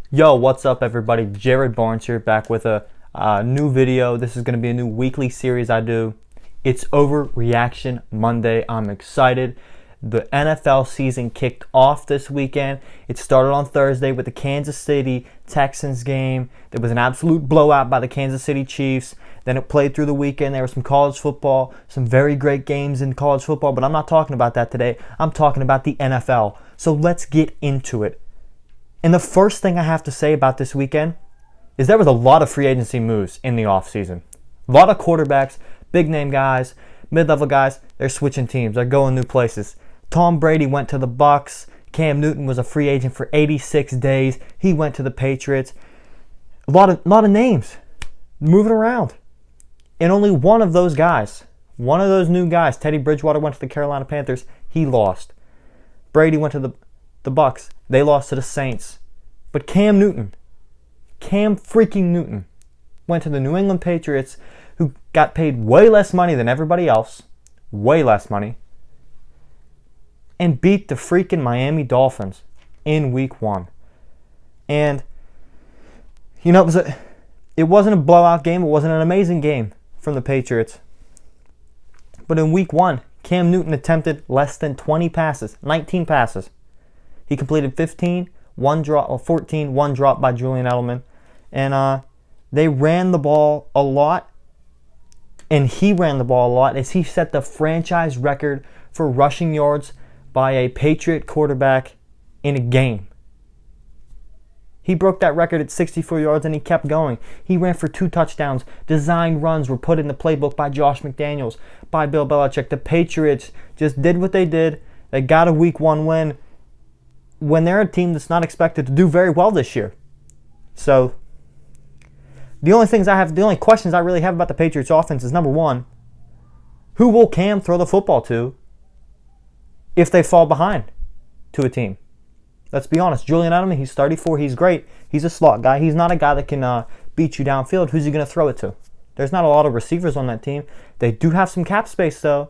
Yo, what's up everybody? Jared Barnes here, back with a new video. This is going to be a new weekly series I do. It's Overreaction Monday. I'm excited. The NFL season kicked off this weekend. It started on Thursday with the Kansas City Texans game. There was an absolute blowout by the Kansas City Chiefs. Then it played through the weekend. There was some college football, some very great games in college football, but I'm not talking about that today. I'm talking about the NFL. So let's get into it. And the first thing I have to say about this weekend is there was a lot of free agency moves in the offseason. A lot of quarterbacks, big name guys, mid-level guys, they're switching teams. They're going new places. Tom Brady went to the Bucks. Cam Newton was a free agent for 86 days. He went to the Patriots. A lot of names moving around. And only one of those guys, one of those new guys, Teddy Bridgewater, went to the Carolina Panthers. He lost. Brady went to the Bucks. They lost to the Saints. But Cam freaking Newton, went to the New England Patriots, who got paid way less money than everybody else, way less money, and beat the freaking Miami Dolphins in week 1. And, you know, it wasn't a blowout game. It wasn't an amazing game from the Patriots. But in week 1, Cam Newton attempted less than 20 passes, 19 passes. He completed 15, 14, one drop by Julian Edelman. And they ran the ball a lot. And he ran the ball a lot as he set the franchise record for rushing yards by a Patriot quarterback in a game. He broke that record at 64 yards and he kept going. He ran for 2 touchdowns. Design runs were put in the playbook by Josh McDaniels, by Bill Belichick. The Patriots just did what they did. They got a week 1 win when they're a team that's not expected to do very well this year. So the only questions I really have about the Patriots offense is, number 1, who will Cam throw the football to if they fall behind to a team? Let's be honest. Julian Edelman, he's 34. He's great. He's a slot guy. He's not a guy that can beat you downfield. Who's he going to throw it to? There's not a lot of receivers on that team. They do have some cap space, though.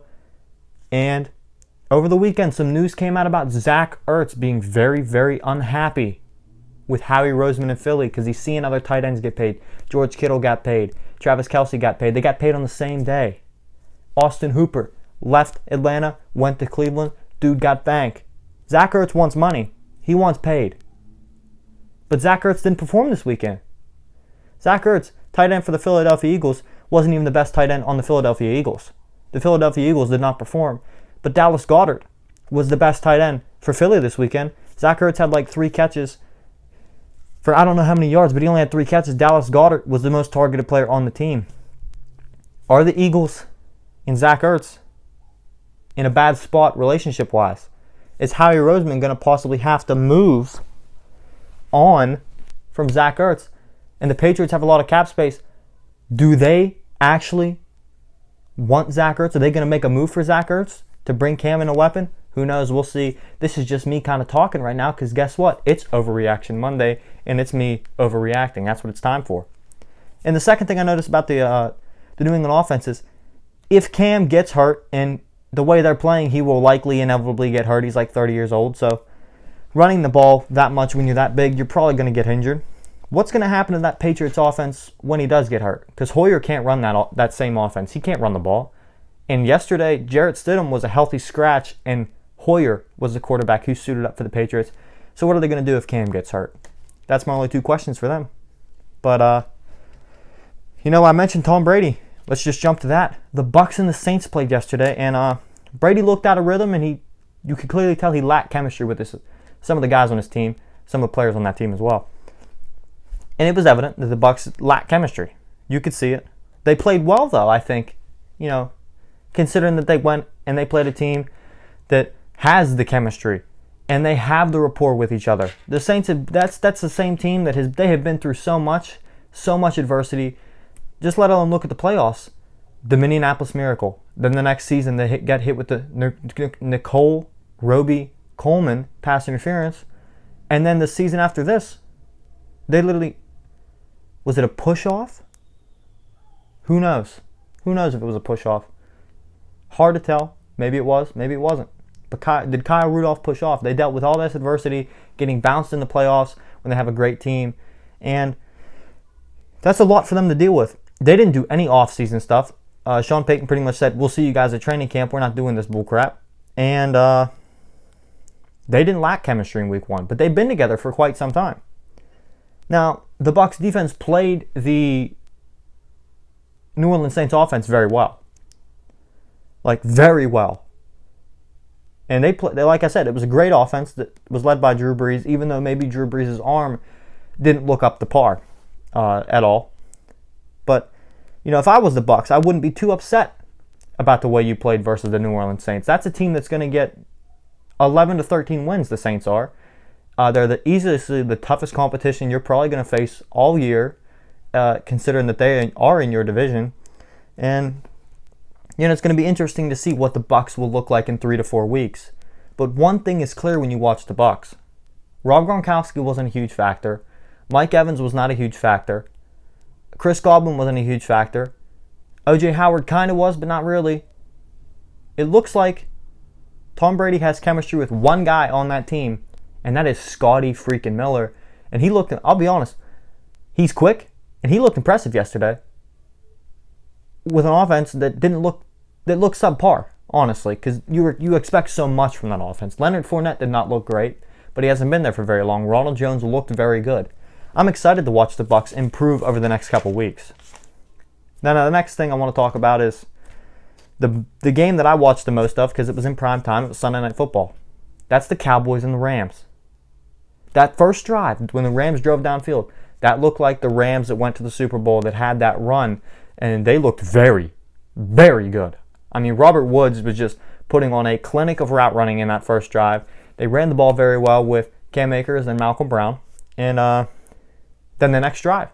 And over the weekend, some news came out about Zach Ertz being very, very unhappy with Howie Roseman in Philly because he's seeing other tight ends get paid. George Kittle got paid. Travis Kelce got paid. They got paid on the same day. Austin Hooper left Atlanta, went to Cleveland. Dude got banked. Zach Ertz wants money. He wants paid. But Zach Ertz didn't perform this weekend. Zach Ertz, tight end for the Philadelphia Eagles, wasn't even the best tight end on the Philadelphia Eagles. The Philadelphia Eagles did not perform. But Dallas Goedert was the best tight end for Philly this weekend. Zach Ertz had like 3 catches for I don't know how many yards, but he only had 3 catches. Dallas Goedert was the most targeted player on the team. Are the Eagles and Zach Ertz in a bad spot relationship-wise? Is Howie Roseman going to possibly have to move on from Zach Ertz? And the Patriots have a lot of cap space. Do they actually want Zach Ertz? Are they going to make a move for Zach Ertz to bring Cam in a weapon? Who knows? We'll see. This is just me kind of talking right now because guess what? It's Overreaction Monday and it's me overreacting. That's what it's time for. And the second thing I noticed about the New England offense is if Cam gets hurt, and the way they're playing, he will likely inevitably get hurt. He's like 30 years old. So running the ball that much when you're that big, you're probably going to get injured. What's going to happen to that Patriots offense when he does get hurt? Because Hoyer can't run that same offense. He can't run the ball. And yesterday, Jarrett Stidham was a healthy scratch, and Hoyer was the quarterback who suited up for the Patriots. So what are they going to do if Cam gets hurt? That's my only 2 questions for them. But, I mentioned Tom Brady. Let's just jump to that. The Bucks and the Saints played yesterday, and Brady looked out of rhythm, and you could clearly tell he lacked chemistry with some of the guys on his team, some of the players on that team as well. And it was evident that the Bucks lacked chemistry. You could see it. They played well, though, I think, considering that they went and they played a team that has the chemistry and they have the rapport with each other. The Saints, that's the same team that they have been through so much adversity. Just let alone look at the playoffs. The Minneapolis Miracle. Then the next season they got hit with the Nicole Roby Coleman pass interference. And then the season after this, they literally, was it a push-off? Who knows? Who knows if it was a push-off? Hard to tell. Maybe it was. Maybe it wasn't. But did Kyle Rudolph push off? They dealt with all this adversity, getting bounced in the playoffs when they have a great team. And that's a lot for them to deal with. They didn't do any off-season stuff. Sean Payton pretty much said, we'll see you guys at training camp. We're not doing this bull crap. And they didn't lack chemistry in week 1, but they've been together for quite some time. Now, the Bucs defense played the New Orleans Saints offense very well. Like, very well. And like I said, it was a great offense that was led by Drew Brees, even though maybe Drew Brees' arm didn't look up to par at all. But, if I was the Bucs, I wouldn't be too upset about the way you played versus the New Orleans Saints. That's a team that's going to get 11 to 13 wins, the Saints are. They're easily the toughest competition you're probably going to face all year, considering that they are in your division. And, it's going to be interesting to see what the Bucs will look like in 3 to 4 weeks. But one thing is clear when you watch the Bucs. Rob Gronkowski wasn't a huge factor. Mike Evans was not a huge factor. Chris Godwin wasn't a huge factor. O.J. Howard kind of was, but not really. It looks like Tom Brady has chemistry with one guy on that team, and that is Scotty freaking Miller. And he looked, I'll be honest, he's quick, and he looked impressive yesterday with an offense that looked subpar, honestly, because you expect so much from that offense. Leonard Fournette did not look great, but he hasn't been there for very long. Ronald Jones looked very good. I'm excited to watch the Bucs improve over the next couple weeks. Now, the next thing I want to talk about is the game that I watched the most of, because it was in prime time. It was Sunday Night Football. That's the Cowboys and the Rams. That first drive, when the Rams drove downfield, that looked like the Rams that went to the Super Bowl, that had that run, and they looked very, very good. I mean, Robert Woods was just putting on a clinic of route running in that first drive. They ran the ball very well with Cam Akers and Malcolm Brown. And then the next drive,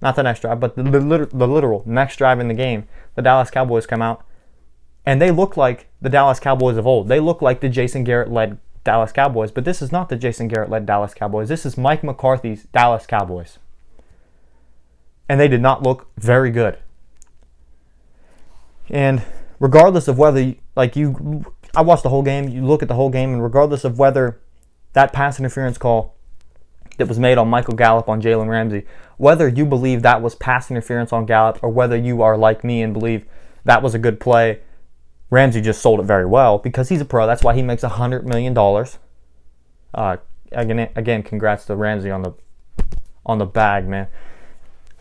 not the next drive, but the literal next drive in the game, the Dallas Cowboys come out, and they look like the Dallas Cowboys of old. They look like the Jason Garrett-led Dallas Cowboys, but this is not the Jason Garrett-led Dallas Cowboys. This is Mike McCarthy's Dallas Cowboys. And they did not look very good. And regardless of whether, I watched the whole game, you look at the whole game, and regardless of whether that pass interference call that was made on Michael Gallup on Jalen Ramsey, whether you believe that was pass interference on Gallup or whether you are like me and believe that was a good play, Ramsey just sold it very well because he's a pro. That's why he makes $100 million. Again, congrats to Ramsey on the bag, man.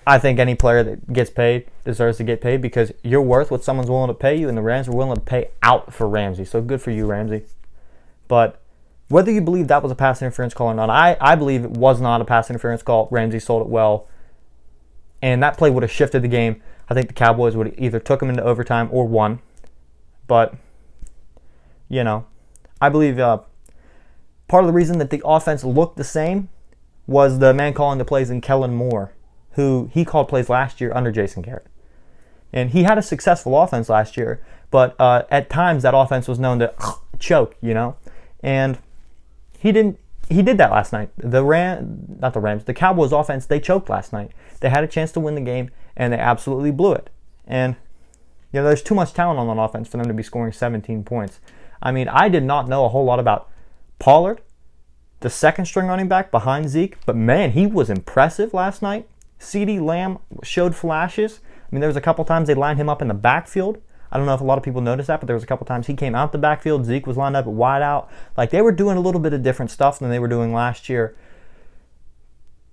I think any player that gets paid deserves to get paid because you're worth what someone's willing to pay you, and the Rams are willing to pay out for Ramsey. So good for you, Ramsey. But whether you believe that was a pass interference call or not, I believe it was not a pass interference call. Ramsey sold it well. And that play would have shifted the game. I think the Cowboys would have either took them into overtime or won. But, I believe part of the reason that the offense looked the same was the man calling the plays in Kellen Moore, who he called plays last year under Jason Garrett. And he had a successful offense last year, but at times that offense was known to choke, And he did that last night. The Cowboys offense, they choked last night. They had a chance to win the game, and they absolutely blew it. And, there's too much talent on that offense for them to be scoring 17 points. I mean, I did not know a whole lot about Pollard, the second string running back behind Zeke, but man, he was impressive last night. CeeDee Lamb showed flashes. I mean, there was a couple times they lined him up in the backfield. I don't know if a lot of people noticed that, but there was a couple times he came out the backfield. Zeke was lined up at wide out. Like, they were doing a little bit of different stuff than they were doing last year.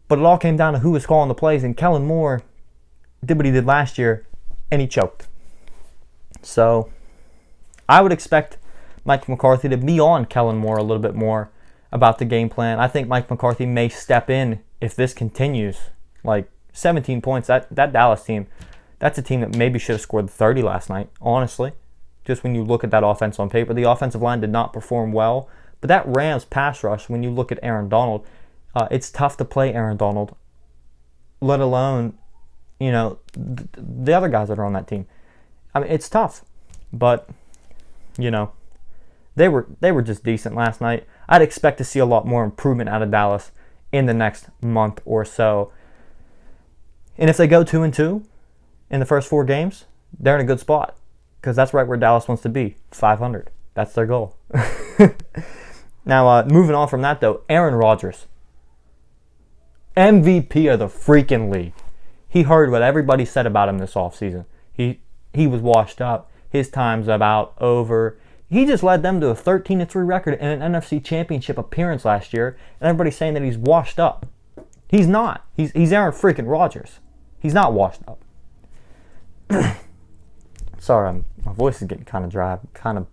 But it all came down to who was calling the plays, and Kellen Moore did what he did last year, and he choked. So, I would expect Mike McCarthy to be on Kellen Moore a little bit more about the game plan. I think Mike McCarthy may step in if this continues. 17 points, that Dallas team, that's a team that maybe should have scored 30 last night, honestly. Just when you look at that offense on paper. The offensive line did not perform well. But that Rams pass rush, when you look at Aaron Donald, it's tough to play Aaron Donald, let alone, the other guys that are on that team. I mean, it's tough. But, they were just decent last night. I'd expect to see a lot more improvement out of Dallas in the next month or so. And if they go 2-2 in the first 4 games, they're in a good spot because that's right where Dallas wants to be, 500. That's their goal. Now, moving on from that, though, Aaron Rodgers. MVP of the freaking league. He heard what everybody said about him this offseason. He was washed up. His time's about over. He just led them to a 13-3 record in an NFC Championship appearance last year, and everybody's saying that he's washed up. He's not. He's Aaron freaking Rodgers. He's not washed up. Sorry, my voice is getting kind of dry. Kind of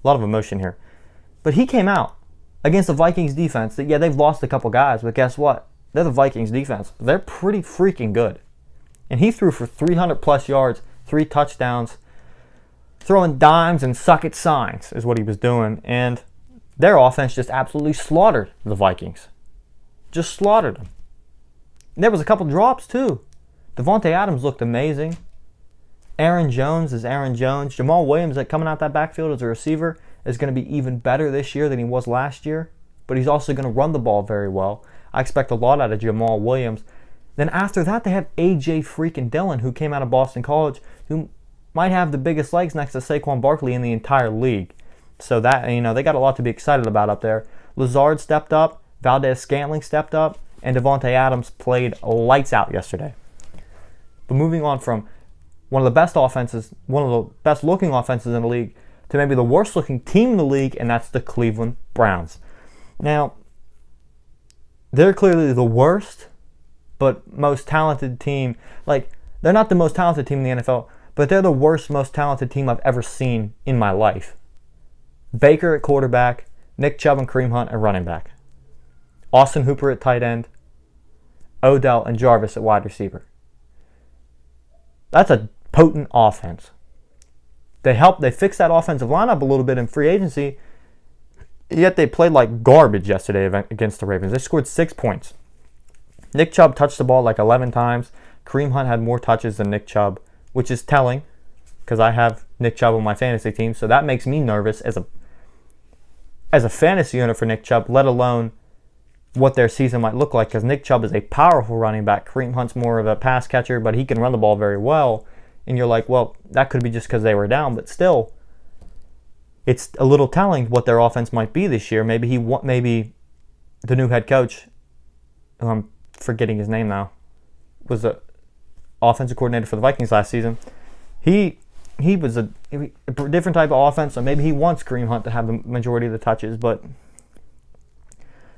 a lot of emotion here. But he came out against the Vikings defense. That, yeah, they've lost a couple guys, but guess what? They're the Vikings defense. They're pretty freaking good. And he threw for 300-plus yards, 3 touchdowns, throwing dimes and suck-it signs is what he was doing. And their offense just absolutely slaughtered the Vikings. Just slaughtered them. And there was a couple drops, too. Devontae Adams looked amazing. Aaron Jones is Aaron Jones. Jamal Williams, coming out that backfield as a receiver, is going to be even better this year than he was last year. But he's also going to run the ball very well. I expect a lot out of Jamal Williams. Then after that, they have A.J. freaking Dillon, who came out of Boston College, who might have the biggest legs next to Saquon Barkley in the entire league. So that, they got a lot to be excited about up there. Lazard stepped up, Valdez-Scantling stepped up, and Devontae Adams played lights out yesterday. But moving on from one of the best offenses, one of the best looking offenses in the league, to maybe the worst looking team in the league, and that's the Cleveland Browns. Now, they're clearly the worst, but most talented team. They're not the most talented team in the NFL, but they're the worst, most talented team I've ever seen in my life. Baker at quarterback, Nick Chubb and Kareem Hunt at running back, Austin Hooper at tight end, Odell and Jarvis at wide receiver. That's a potent offense. They fixed that offensive lineup a little bit in free agency, yet they played like garbage yesterday against the Ravens. They scored 6 points. Nick Chubb touched the ball like 11 times. Kareem Hunt had more touches than Nick Chubb, which is telling because I have Nick Chubb on my fantasy team, so that makes me nervous as a fantasy owner for Nick Chubb, let alone what their season might look like, because Nick Chubb is a powerful running back. Kareem Hunt's more of a pass catcher, but he can run the ball very well. And you're like, well, that could be just because they were down, but still, it's a little telling what their offense might be this year. Maybe the new head coach, who I'm forgetting his name now, was the offensive coordinator for the Vikings last season. He was a different type of offense, so maybe he wants Kareem Hunt to have the majority of the touches, but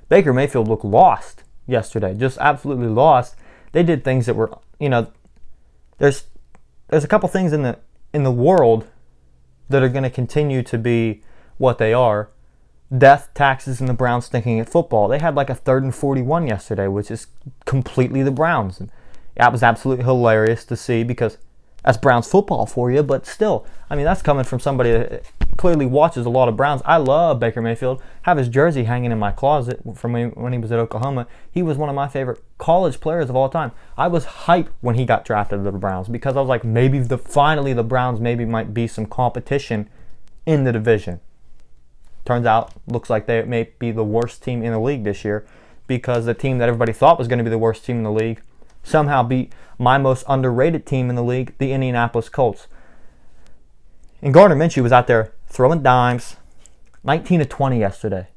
Baker Mayfield looked lost yesterday, just absolutely lost. They did things that were, there's a couple things in the world that are going to continue to be what they are. Death, taxes, and the Browns stinking at football. They had like a 3rd and 41 yesterday, which is completely the Browns. And that was absolutely hilarious to see because that's Browns football for you, but still, that's coming from somebody that clearly watches a lot of Browns. I love Baker Mayfield. Have his jersey hanging in my closet from when he was at Oklahoma. He was one of my favorite college players of all time. I was hyped when he got drafted to the Browns because I was like, finally the Browns might be some competition in the division. Turns out, looks like they may be the worst team in the league this year because the team that everybody thought was going to be the worst team in the league somehow beat my most underrated team in the league, the Indianapolis Colts. And Gardner Minshew was out there throwing dimes, 19-20 yesterday.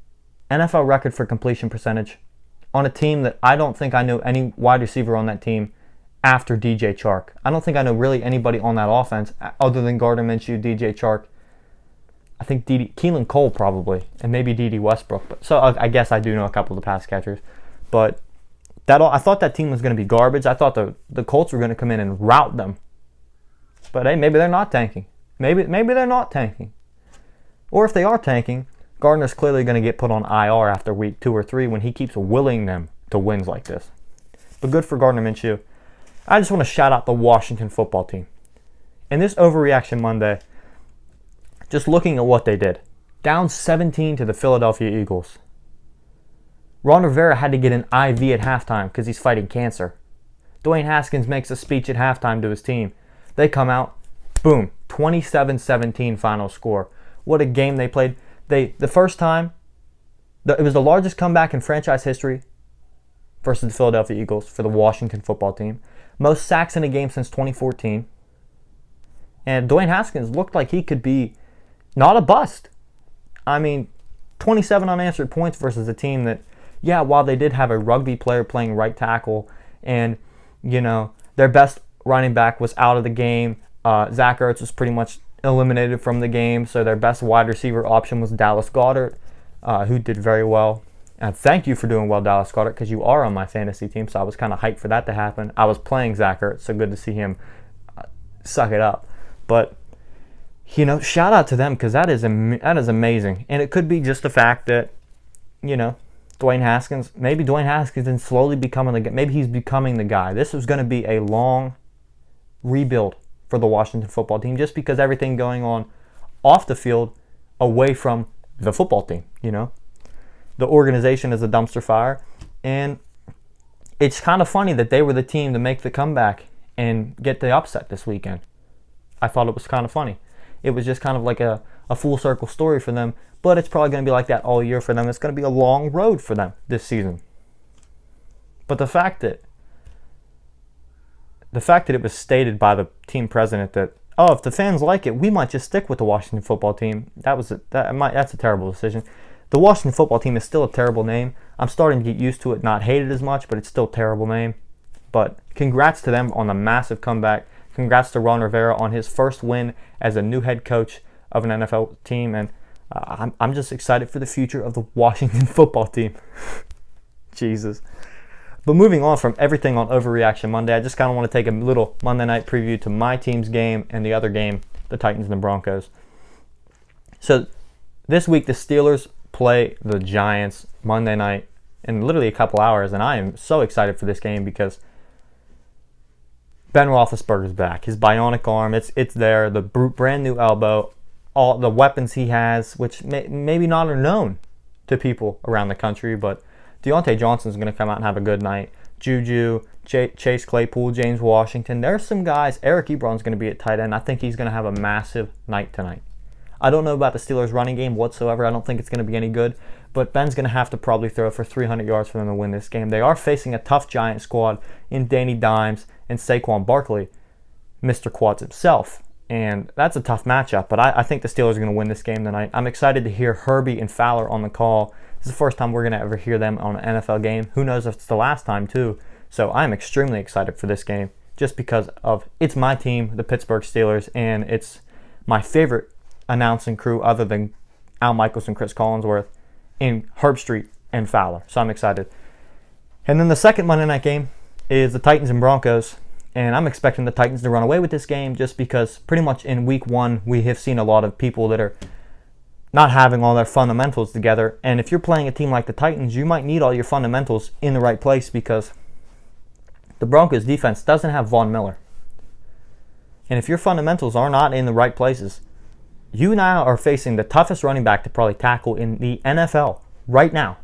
NFL record for completion percentage on a team that I don't think I know any wide receiver on that team after DJ Chark. I don't think I know really anybody on that offense other than Gardner Minshew, DJ Chark. I think Keelan Cole probably, and maybe D.D. Westbrook. So I guess I do know a couple of the pass catchers. But I thought that team was going to be garbage. I thought the Colts were going to come in and rout them. But hey, maybe they're not tanking. Maybe they're not tanking. Or if they are tanking, Gardner's clearly going to get put on IR after week 2 or 3 when he keeps willing them to wins like this. But good for Gardner Minshew. I just want to shout out the Washington football team. In this Overreaction Monday, just looking at what they did. Down 17 to the Philadelphia Eagles. Ron Rivera had to get an IV at halftime because he's fighting cancer. Dwayne Haskins makes a speech at halftime to his team. They come out, boom, 27-17 final score. What a game they played. The first time, it was the largest comeback in franchise history versus the Philadelphia Eagles for the Washington football team. Most sacks in a game since 2014. And Dwayne Haskins looked like he could be not a bust. I mean, 27 unanswered points versus a team that, yeah, while they did have a rugby player playing right tackle and, you know, their best running back was out of the game, Zach Ertz was pretty much eliminated from the game, so their best wide receiver option was Dallas Goedert, who did very well. And thank you for doing well, Dallas Goedert, because you are on my fantasy team, so I was kind of hyped for that to happen. I was playing Zach Ertz, so good to see him suck it up. But, you know, shout out to them, because that is amazing. And it could be just the fact that, you know, Dwayne Haskins is slowly becoming maybe he's becoming the guy. This is going to be a long rebuild for the Washington football team, just because everything going on off the field away from the football team, you know. The organization is a dumpster fire, and it's kind of funny that they were the team to make the comeback and get the upset this weekend. I thought it was kind of funny. It was just kind of like a full circle story for them, but it's probably going to be like that all year for them. It's going to be a long road for them this season. But the fact that it was stated by the team president that, oh, if the fans like it, we might just stick with the Washington football team. That's a terrible decision. The Washington football team is still a terrible name. I'm starting to get used to it, not hate it as much, but it's still a terrible name. But congrats to them on the massive comeback. Congrats to Ron Rivera on his first win as a new head coach of an NFL team. And I'm just excited for the future of the Washington football team. Jesus. But moving on from everything on Overreaction Monday, I just kind of want to take a little Monday night preview to my team's game and the other game, the Titans and the Broncos. So this week, the Steelers play the Giants Monday night in literally a couple hours, and I am so excited for this game because Ben Roethlisberger's back. His bionic arm, it's there. The brand new elbow, all the weapons he has, which maybe not are known to people around the country, but Deontay Johnson's going to come out and have a good night. Juju, Chase Claypool, James Washington. There's some guys. Eric Ebron's going to be at tight end. I think he's going to have a massive night tonight. I don't know about the Steelers' running game whatsoever. I don't think it's going to be any good. But Ben's going to have to probably throw for 300 yards for them to win this game. They are facing a tough Giant squad in Danny Dimes and Saquon Barkley, Mr. Quads himself. And that's a tough matchup. But I think the Steelers are going to win this game tonight. I'm excited to hear Herbie and Fowler on the call. This is the first time we're going to ever hear them on an NFL game. Who knows if it's the last time, too. So I'm extremely excited for this game just because of it's my team, the Pittsburgh Steelers, and it's my favorite announcing crew other than Al Michaels and Chris Collinsworth in Herbstreit and Fowler. So I'm excited. And then the second Monday night game is the Titans and Broncos. And I'm expecting the Titans to run away with this game just because pretty much in week one we have seen a lot of people that are not having all their fundamentals together. And if you're playing a team like the Titans, you might need all your fundamentals in the right place because the Broncos defense doesn't have Von Miller. And if your fundamentals are not in the right places, you now are facing the toughest running back to probably tackle in the NFL right now.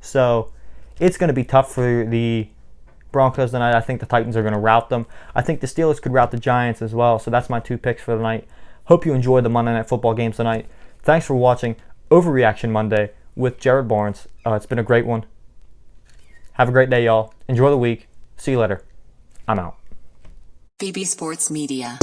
So it's going to be tough for the Broncos tonight. I think the Titans are going to rout them. I think the Steelers could rout the Giants as well. So that's my two picks for the night. Hope you enjoyed the Monday Night Football games tonight. Thanks for watching Overreaction Monday with Jared Barnes. It's been a great one. Have a great day, y'all. Enjoy the week. See you later. I'm out. BB Sports Media.